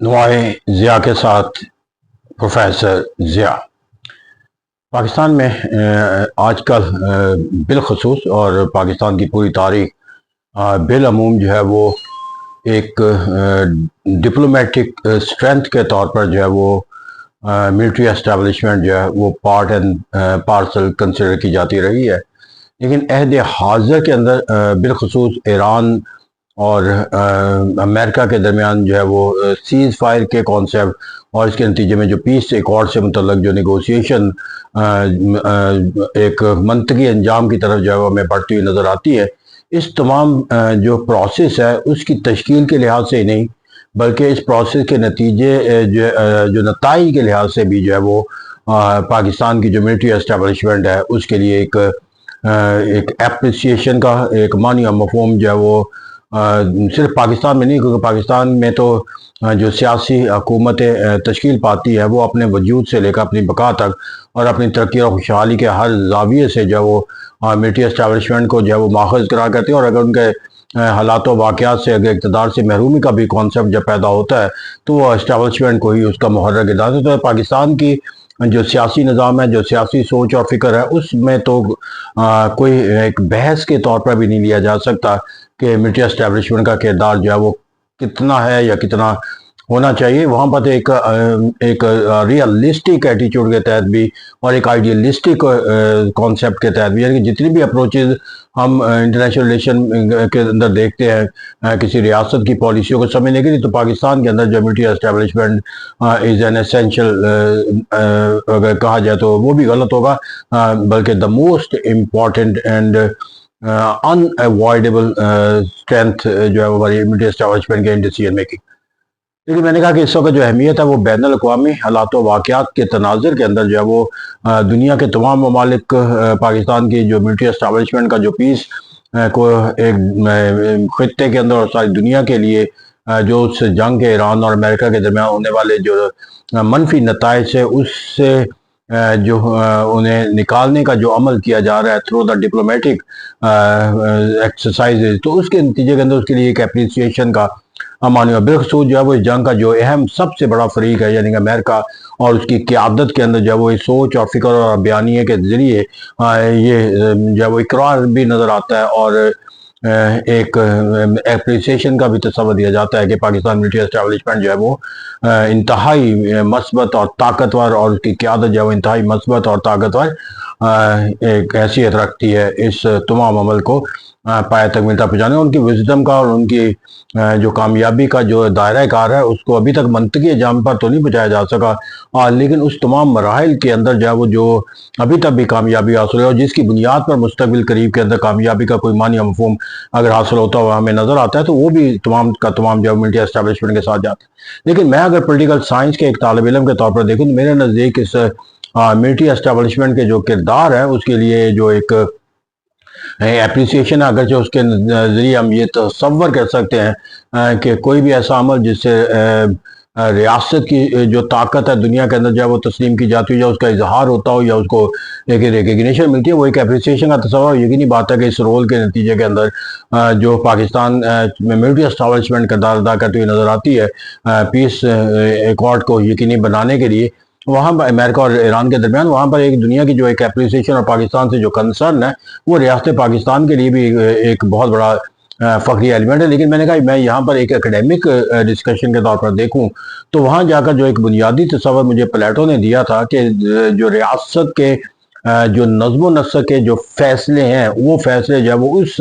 नुमाए ज़िया के साथ प्रोफेसर ज़िया। पाकिस्तान में आजकल बिलखसूस और पाकिस्तान की पूरी तारीख बिलअमूम जो है वो एक डिप्लोमेटिक स्ट्रेंथ के तौर पर जो है वो मिलिट्री एस्टेब्लिशमेंट जो है वो पार्ट एंड पार्सल कंसिडर की जाती रही है। लेकिन अहद हाज़िर के अंदर बिलखसूस ईरान और अमेरिका के दरमियान जो है वो सीज़ फायर के कॉन्सेप्ट और इसके नतीजे में जो पीस एकॉर्ड से मुतल्लक जो नेगोशिएशन एक मंतकी अंजाम की तरफ जो है वो हमें बढ़ती हुई नज़र आती है। इस तमाम जो प्रोसेस है उसकी तश्कील के लिहाज से ही नहीं, बल्कि इस प्रोसेस के नतीजे जो नताइज के लिहाज से भी जो है वो पाकिस्तान की जो मिलिट्री एस्टेब्लिशमेंट है उसके लिए एक एप्रिसिएशन का एक मानी और मफहूम जो है वो सिर्फ पाकिस्तान में नहीं, क्योंकि पाकिस्तान में तो जो सियासी हुकूमतें तश्कील पाती है वो अपने वजूद से लेकर अपनी बका तक और अपनी तरक्की और खुशहाली के हर जाविये से जो है वो मिलिट्री एस्टेब्लिशमेंट को जो है वो माखज़ करार करती है। और अगर उनके हालात वाक़यात से अगर इक़्तिदार से महरूमी का भी कॉन्सेप्ट जब पैदा होता है तो वो एस्टेब्लिशमेंट को ही उसका मुहर्रर किरदार होता है। तो पाकिस्तान की जो सियासी निज़ाम है, जो सियासी सोच और फ़िक्र है, उसमें तो कोई एक बहस के तौर पर भी नहीं लिया जा सकता कि मिलिट्री एस्टेब्लिशमेंट का किरदार जो है वो कितना है या कितना होना चाहिए। वहाँ पर तो एक रियलिस्टिक एटीट्यूड के तहत भी और एक आइडियलिस्टिक कॉन्सेप्ट के तहत भी, यानी कि जितनी भी अप्रोचेज हम इंटरनेशनल रिलेशन के अंदर देखते हैं किसी रियासत की पॉलिसियों को समझने के लिए, तो पाकिस्तान के अंदर जो military establishment is an essential अगर कहा जाए तो वो भी गलत होगा, बल्कि the most important and unavoidable strength जो है वो हमारी मिलिट्री एस्टेब्लिशमेंट के इन डिसीजन मेकिंग। लेकिन मैंने कहा कि इस वक्त जो अहमियत है वो बैन अल-अक़वामी हालात व वाक़यात के तनाज़ुर के अंदर जो है वो दुनिया के तमाम ममालिक पाकिस्तान की जो मिलिट्री एस्टेब्लिशमेंट का जो पीस को एक ख़ित्ते के अंदर और सारी दुनिया के लिए जो उस जंग के ईरान और अमेरिका के दरमियान होने वाले जो मनफी नताइज है उससे जो उन्हें निकालने का जो अमल किया जा रहा है थ्रू द डिप्लोमेटिक एक्सरसाइजेज, तो उसके नतीजे के अंदर उसके लिए एक एप्रिसिएशन का मानी बिलखसूस जो है वो इस जंग का जो अहम सबसे बड़ा फरीक है यानी कि अमेरिका और उसकी क़यादत के अंदर जो है वो इस सोच और फ़िक्र और बयानिए के ज़रिए ये जो है वो इकरार भी नज़र आता है और एक एप्रिसिएशन का भी तस्वर दिया जाता है कि पाकिस्तान मिलिट्री एस्टेब्लिशमेंट जो है वो इंतहाई मस्बत और ताकतवर और उसकी क़यादत जो है वो इंतहाई मस्बत और ताकतवर एक हैसियत रखती है इस तमाम अमल को पाया तक मिलता पहुँचाने। उनकी विजडम का और उनकी जो कामयाबी का जो दायरा कार है उसको अभी तक मंतकी अंजाम पर तो नहीं पहुँचाया जा सका, लेकिन उस तमाम मराहिल के अंदर जो है वो जो अभी तक भी कामयाबी हासिल है और जिसकी बुनियाद पर मुस्तकबिल करीब के अंदर कामयाबी का कोई मानी मफहूम अगर हासिल होता हुआ हमें नज़र आता है तो वो भी तमाम का तमाम जो मिलिट्री एस्टेब्लिशमेंट के साथ जाता है। लेकिन मैं अगर पोलिटिकल साइंस के एक तालिब इल्म के तौर पर देखूँ तो मेरे नज़दीक इस मिलिट्री एस्टेब्लिशमेंट के जो किरदार है उसके लिए जो एक एप्रिसिएशन है, अगर जो उसके ज़रिए हम ये तसव्वुर कर सकते हैं कि कोई भी ऐसा अमल जिससे रियासत की जो ताकत है दुनिया के अंदर जो है वो तस्लीम की जाती है या उसका इजहार होता हो या उसको एक रिकग्निशन मिलती है, वो एक एप्रिसिएशन का तस्वर। यकीनी बात है कि इस रोल के नतीजे के अंदर जो पाकिस्तान में मिलिट्री एस्टेब्लिशमेंट किरदार अदा करती हुई नज़र आती है पीस एकॉर्ड को यकीनी बनाने के लिए, वहाँ पर अमेरिका और ईरान के दरमियान वहाँ पर एक दुनिया की जो एक एप्रिसिएशन और पाकिस्तान से जो कंसर्न है वो रियासत पाकिस्तान के लिए भी एक बहुत बड़ा फ़ख्री एलिमेंट है। लेकिन मैंने कहा मैं यहाँ पर एक एकेडमिक डिस्कशन के तौर पर देखूँ तो वहाँ जाकर जो एक बुनियादी तस्वर मुझे प्लेटो ने दिया था कि जो रियासत के जो नज़्म नस्क के जो फैसले हैं वो फैसले जो है वो उस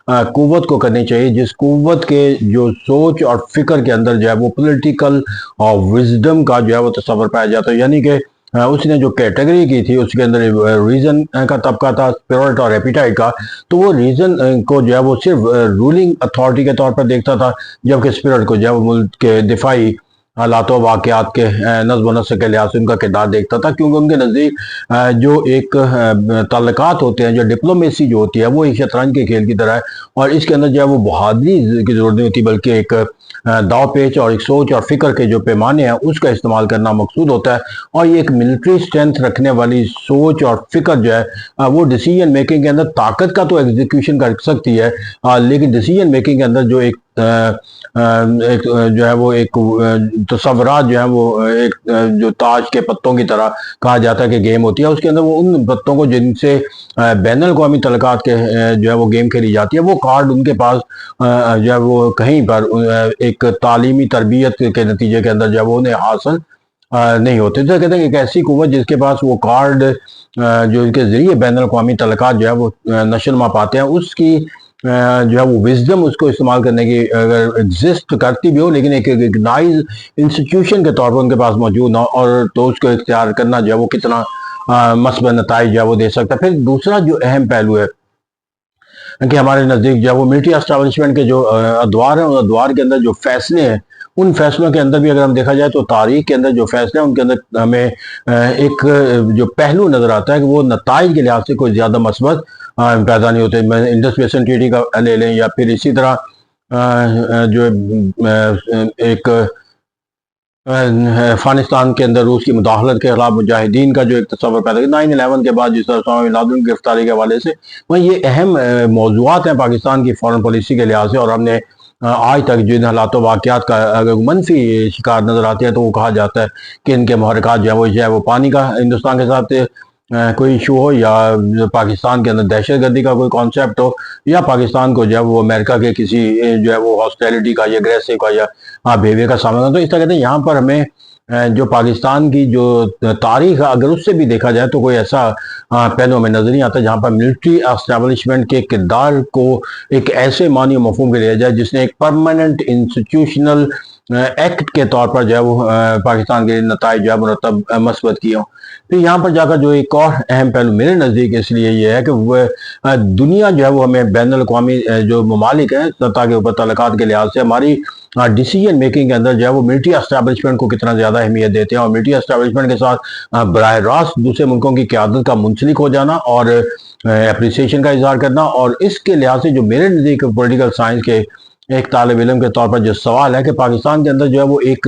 कुव्वत को करनी चाहिए जिस कुव्वत के जो सोच और फिक्र के अंदर जो है वो पॉलिटिकल और विजडम का जो है वो तस्वर पाया जाता है। यानी कि उसने जो कैटेगरी की थी उसके अंदर रीज़न का तबका था, स्पिरिट और एपिटाइट का, तो वो रीज़न को जो है वो सिर्फ रूलिंग अथॉरिटी के तौर पर देखता था, जबकि स्पिरिट को जो है वो मुल्क के दिफाई हालातों वाक़यात के नज़्म नस्क के लिहाज से उनका किरदार देखता था, क्योंकि उनके नज़दीक जो एक ताल्लुकात होते हैं, जो डिप्लोमेसी जो होती है वो एक शतरंज के खेल की तरह है और इसके अंदर जो है वो बहादुरी की ज़रूरत नहीं होती, बल्कि एक दाव पेच और एक सोच और फिक्र के जो पैमाने हैं उसका इस्तेमाल करना मकसूद होता है। और ये एक मिलिट्री स्ट्रेंथ रखने वाली सोच और फिक्र जो है वो डिसीजन मेकिंग के अंदर ताकत का तो एग्जीक्यूशन कर सकती है, लेकिन डिसीजन मेकिंग के अंदर जो एक एक जो है वो एक तस्वुरात जो है वो एक जो ताज के पत्तों की तरह कहा जाता है कि गेम होती है, उसके अंदर वो उन पत्तों को जिनसे बैनुल अक़वामी तलक़ात के जो है वो गेम खेली जाती है, वो कार्ड उनके पास जो है वो कहीं पर एक तालीमी तरबियत के नतीजे के अंदर जो है वो उन्हें हासिल नहीं होते। तो कहते हैं एक ऐसी कुव्वत जिसके पास वो कार्ड जो इनके ज़रिए बैनुल अक़वामी तल्लुकात जो है वो नशोनुमा पाते हैं, उसकी जो है वो विज़डम उसको इस्तेमाल करने की अगर एग्जिस्ट करती भी हो, लेकिन एक रिकग्नाइज इंस्टीट्यूशन के तौर पर उनके पास मौजूद ना हो, और तो उसको इख्तियार करना जो है वो कितना मस्बत नताइज जो है वो दे सकता है। फिर दूसरा जो अहम पहलू है कि हमारे नज़दीक जो है वो मिलिट्री एस्टेब्लिशमेंट के जो अदवार हैं, उन अदवार के अंदर जो फैसले हैं, उन फैसलों के अंदर भी अगर हम देखा जाए तो तारीख के अंदर जो फैसले हैं उनके अंदर हमें एक जो पहलू नज़र आता है कि वो नताइज के लिहाज से कोई ज़्यादा मस्बत पैदा नहीं होते। इंडस बेसिन ट्रीटी का ले लें, या फिर इसी तरह जो एक अफगानिस्तान के अंदर रूस की मुदाखलत के खिलाफ मुजाहिदीन का जो एक तस्वर पैदा किया 9/11 के बाद जिस तरह उसामा बिन लादेन की गिरफ्तारी के हवाले से, वहीं ये अहम मौज़ूआत हैं पाकिस्तान की फ़ॉरेन पॉलिसी के लिहाज से। और हमने आज तक जिन हालात वाक़यात का अगर मनफी शिकार नज़र आते हैं तो वो कहा जाता है कि इनके महरक़ात जो है वो पानी का हिंदुस्तान के साथ कोई इशू हो, या पाकिस्तान के अंदर दहशतगर्दी का कोई कॉन्सेप्ट हो, या पाकिस्तान को जो है वो अमेरिका के किसी जो है वो हॉस्टिलिटी का या अग्रेसिव का या बिहेवियर का सामना। तो इस तरह कहते हैं यहाँ पर हमें जो पाकिस्तान की जो तारीख अगर उससे भी देखा जाए तो कोई ऐसा पहलू हमें नजर नहीं आता जहाँ पर मिलिट्री एस्टेब्लिशमेंट के किरदार को एक ऐसे मानी मफहूम के लिया जाए जिसने एक परमानेंट इंस्टीट्यूशनल एक्ट के तौर पर जो है वो पाकिस्तान के नताइज जो है मुरतब मस्बत किए हों। फिर यहाँ पर जाकर जो एक और अहम पहलू मेरे नज़दीक इसलिए ये है कि वह दुनिया जो है वो हमें बैनुल अक़वामी जो ममालिक हैं सतह के ऊपर तल्लुकात के लिहाज से हमारी डिसीजन मेकिंग के अंदर जो है वो मिलिट्री एस्टेब्लिशमेंट को कितना ज़्यादा अहमियत देते हैं, और मिलिट्री एस्टेब्लिशमेंट के साथ बराह रास्त दूसरे मुल्कों की क़यादत का मुंसलिक हो जाना और अप्रिसिएशन का इजहार करना। और इसके लिहाज से जो मेरे नज़दीक पोलिटिकल साइंस के एक तालिब इल्म के तौर पर जो सवाल है कि पाकिस्तान के अंदर जो है वो एक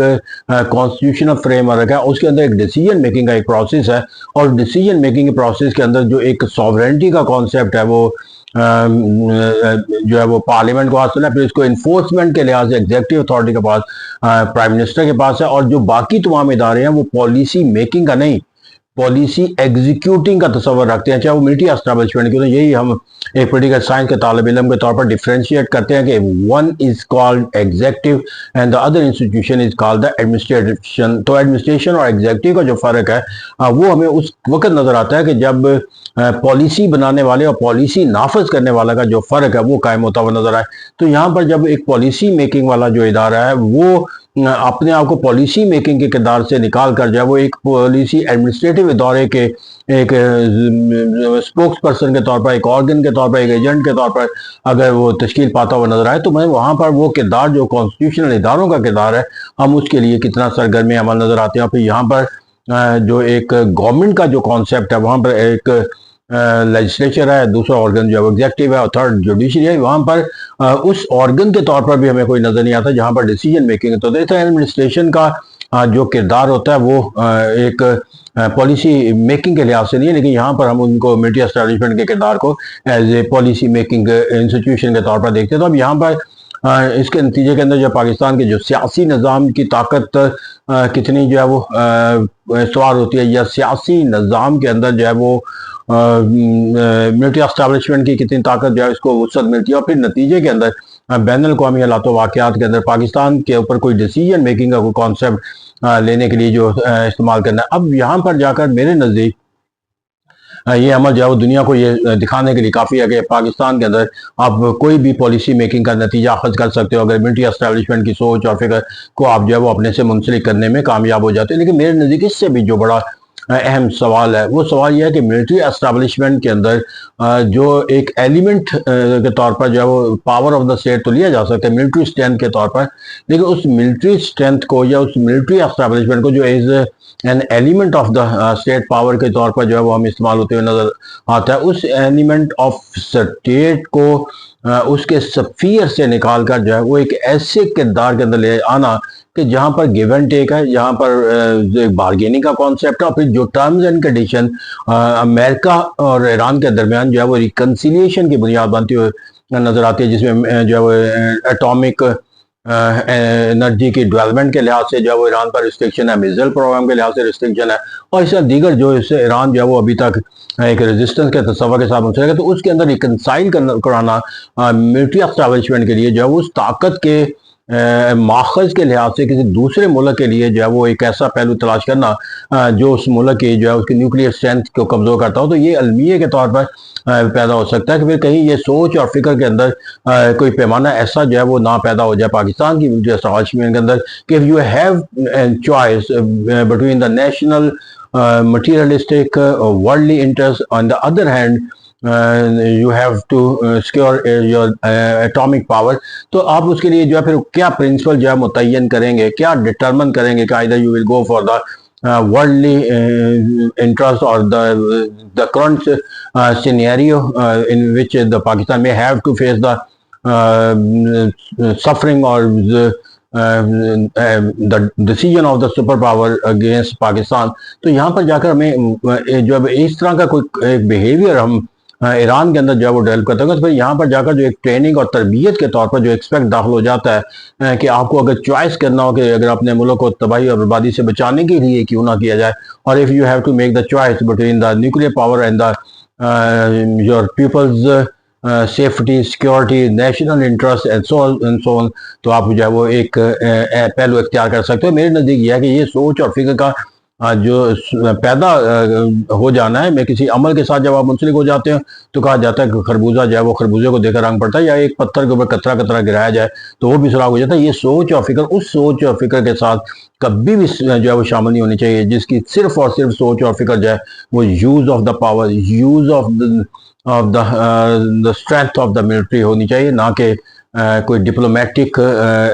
कॉन्स्टिट्यूशनल फ्रेमवर्क है, उसके अंदर एक डिसीजन मेकिंग का एक प्रोसेस है, और डिसीजन मेकिंग के प्रोसेस के अंदर जो एक सॉवरेनिटी का कॉन्सेप्ट है वो जो है वो पार्लियामेंट को हासिल है, फिर इसको इन्फोर्समेंट के लिहाज से एग्जीक्यूटिव अथॉरिटी के पास प्राइम मिनिस्टर के पास है, और जो बाकी तमाम इदारे हैं वो पॉलिसी मेकिंग का नहीं, पॉलिसी एग्जीक्यूटिंग का तस्वर रखते हैं, चाहे वो मिलिट्री एस्टेब्लिशमेंट की। तो यही हम एक पोलिटिकल साइंस के तालिब इल्म के तौर पर डिफ्रेंशिएट करते हैं कि one is called executive and the other institution is called the administration. तो एडमिनिस्ट्रेशन और एग्जीक्यूटिव का जो फ़र्क है वो हमें उस वक्त नज़र आता है कि जब पॉलिसी बनाने वाले और पॉलिसी नाफज करने वाला का जो फ़र्क है वो कायम होता हुआ नजर आए। तो यहाँ पर जब एक पॉलिसी मेकिंग वाला जो इदारा है वो अपने आप को पॉलिसी मेकिंग के किरदार से निकाल कर जो है वो एक पॉलिसी एडमिनिस्ट्रेटिव इदारे के एक स्पोक्स पर्सन के तौर पर, एक ऑर्गन के तौर पर, एक एजेंट के तौर पर अगर वो तश्कील पाता हुआ नजर आए, तो मैं वहाँ पर वो किरदार जो कॉन्स्टिट्यूशनल इदारों का किरदार है हम उसके लिए कितना सरगर्म अमल नजर आते हैं। फिर यहाँ पर जो एक गवर्नमेंट का जो कॉन्सेप्ट है वहाँ पर एक लेजिस्लेचर है, दूसरा ऑर्गन जो है एग्जेक्टिव है, और थर्ड जुडिशरी है। वहाँ पर उस ऑर्गन के तौर पर भी हमें कोई नजर नहीं आता जहाँ पर डिसीजन मेकिंग है। तो एडमिनिस्ट्रेशन का जो किरदार होता है वो एक पॉलिसी मेकिंग के लिहाज से नहीं है, लेकिन यहाँ पर हम उनको मिलिट्री एस्टेब्लिशमेंट के किरदार को as a policy making institution के तौर पर देखते हैं। तो अब यहाँ पर इसके नतीजे के अंदर जो पाकिस्तान के जो सियासी निज़ाम की ताकत कितनी जो है वो सवार होती है, या सियासी निज़ाम के अंदर जो है वो मिलिट्री एस्टेब्लिशमेंट की कितनी ताकत जो है इसको वसअत मिलती है, और फिर नतीजे के अंदर बैनुल अक़वामी हालात वाक़यात के अंदर पाकिस्तान के ऊपर कोई डिसीजन मेकिंग का कोई कॉन्सेप्ट लेने के लिए जो इस्तेमाल करना है। अब यहाँ पर जाकर मेरे नज़दीक ये अमल जो है वो दुनिया को ये दिखाने के लिए काफ़ी है कि पाकिस्तान के अंदर आप कोई भी पॉलिसी मेकिंग का नतीजा अखज़ कर सकते हो अगर मिलिट्री एस्टेब्लिशमेंट की सोच और फिक्र को आप जो है वो अपने से मुंसलिक करने में कामयाब हो जाते हैं। लेकिन मेरे नज़दीक इससे भी जो बड़ा अहम सवाल है वो सवाल यह है कि मिलिट्री एस्टेब्लिशमेंट के अंदर जो एक एलिमेंट के तौर पर जो है वो पावर ऑफ द स्टेट तो लिया जा सकता है मिलिट्री स्ट्रेंथ के तौर पर, लेकिन उस मिलिट्री स्ट्रेंथ को या उस मिलिट्री एस्टेब्लिशमेंट को जो as an element of the state power के तौर पर जो है वो हम इस्तेमाल होते हुए नजर आता है, उस एलिमेंट ऑफ स्टेट को उसके सफियर से निकाल कर जो है वो एक ऐसे किरदार के अंदर ले आना कि जहाँ पर गिव एंड टेक है, जहाँ पर बार्गेनिंग का कॉन्सेप्ट है, और फिर जो टर्म्स एंड कंडीशन अमेरिका और ईरान के दरमियान जो है वो रिकन्सिलिएशन की बुनियाद बनती हुई नजर आती है, जिसमें जो है एटॉमिक एनर्जी की डेवलपमेंट के लिहाज से जो है वो ईरान पर रिस्ट्रिक्शन है, मिसाइल प्रोग्राम के लिहाज से रिस्ट्रिक्शन है, और इस दीगर जो इससे ईरान जो है वो अभी तक एक रेजिस्टेंस के तस्वर के साथ मुंसलिक है। तो उसके अंदर रिकनसाइल कराना मिलिट्री एस्टैब्लिशमेंट के लिए जो है वो उस ताकत के माखज के लिहाज से किसी दूसरे मुल्क के लिए जो है वो एक ऐसा पहलू तलाश करना जो उस मुल्क की जो है उसकी न्यूक्लियर स्ट्रेंथ को कमज़ोर करता हो, तो ये अलमिया के तौर पर पैदा हो सकता है कि फिर कहीं ये सोच और फिक्र के अंदर कोई पैमाना ऐसा जो है वो ना पैदा हो जाए पाकिस्तान की मिलिट्री एस्टैब्लिशमेंट के अंदर कि you have choice between the national materialistic worldly interest, on the other hand you have to secure your atomic power। तो आप उसके लिए जो है फिर क्या प्रिंसिपल जो है मुतय्यन करेंगे, क्या डिटरमिन करेंगे कि either you will go for the worldly interest or the current scenario in which the Pakistan may have to face the suffering or the decision of the super power against Pakistan. तो यहाँ पर जाकर हमें जो इस तरह का कोई एक बिहेवियर हम ईरान के अंदर जो है वो डेवलप करते हैं, तो फिर यहाँ पर जाकर जो एक ट्रेनिंग और तरबियत के तौर पर जो एक्सपेक्ट दाखिल हो जाता है कि आपको अगर चॉइस करना हो कि अगर अपने मुल्क को तबाही और बर्बादी से बचाने के लिए क्यों ना किया जाए, और if you have to make the choice between the nuclear power and the your people's safety, security, national interest and so on, तो आप जो है वो एक पहलू इख्तियार कर सकते हो। मेरे नज़दीक यह है कि ये सोच और फिक्र का जो पैदा हो जाना है, मैं किसी अमल के साथ जब आप मुंसलिक हो जाते हैं तो कहा जाता है कि खरबूजा जो है वो खरबूजे को देखकर रंग पड़ता है, या एक पत्थर के ऊपर कतरा कतरा गिराया जाए तो वो भी सुराग हो जाता है। ये सोच और फिक्र उस सोच और फिक्र के साथ कभी भी जो है वो शामिल नहीं होनी चाहिए जिसकी सिर्फ और सिर्फ सोच और फिक्र जो है वो use of the power, use of the strength of the military होनी चाहिए, ना कि कोई डिप्लोमेटिक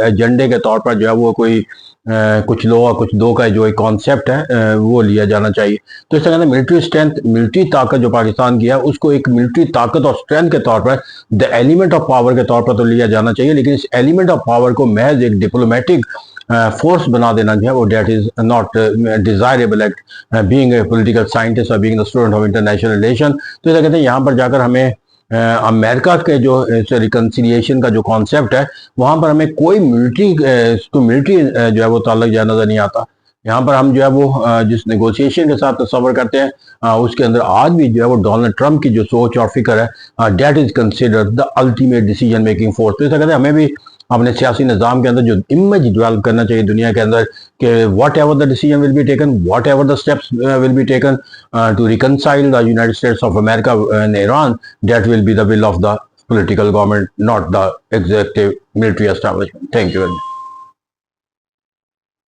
एजेंडे के तौर पर जो है वो कोई कुछ लो और कुछ दो का जो एक कॉन्सेप्ट है वो लिया जाना चाहिए। तो इस तरह मिलिट्री स्ट्रेंथ, मिलिट्री ताकत जो पाकिस्तान की है उसको एक मिलिट्री ताकत और स्ट्रेंथ के तौर पर, द एलिमेंट ऑफ पावर के तौर पर तो लिया जाना चाहिए, लेकिन इस एलिमेंट ऑफ पावर को महज एक डिप्लोमेटिक फोर्स बना देना जो है वो that is not desirable at being a political scientist और being the student of international relation. तो इसे कहते हैं यहाँ पर जाकर हमें अमेरिका के जो रिकन्सिलिएशन का जो कॉन्सेप्ट है वहाँ पर हमें कोई मिलिट्री जो है वो ताल्लुक जो है नजर नहीं आता। यहाँ पर हम जो है वो जिस नेगोशिएशन के साथ तस्वर करते हैं उसके अंदर आज भी जो है वो डोनाल्ड ट्रंप की जो सोच और फिक्र है that is considered the ultimate decision making force. तो ऐसा कहते हैं हमें भी अपने सियासी निज़ाम के अंदर जो इमेज डेवलप करना चाहिए दुनिया के अंदर कि whatever the decision will be taken, whatever the steps will be taken to reconcile the United States of America and Iran, that will be the will of the political government, not the executive military establishment. Thank you very much.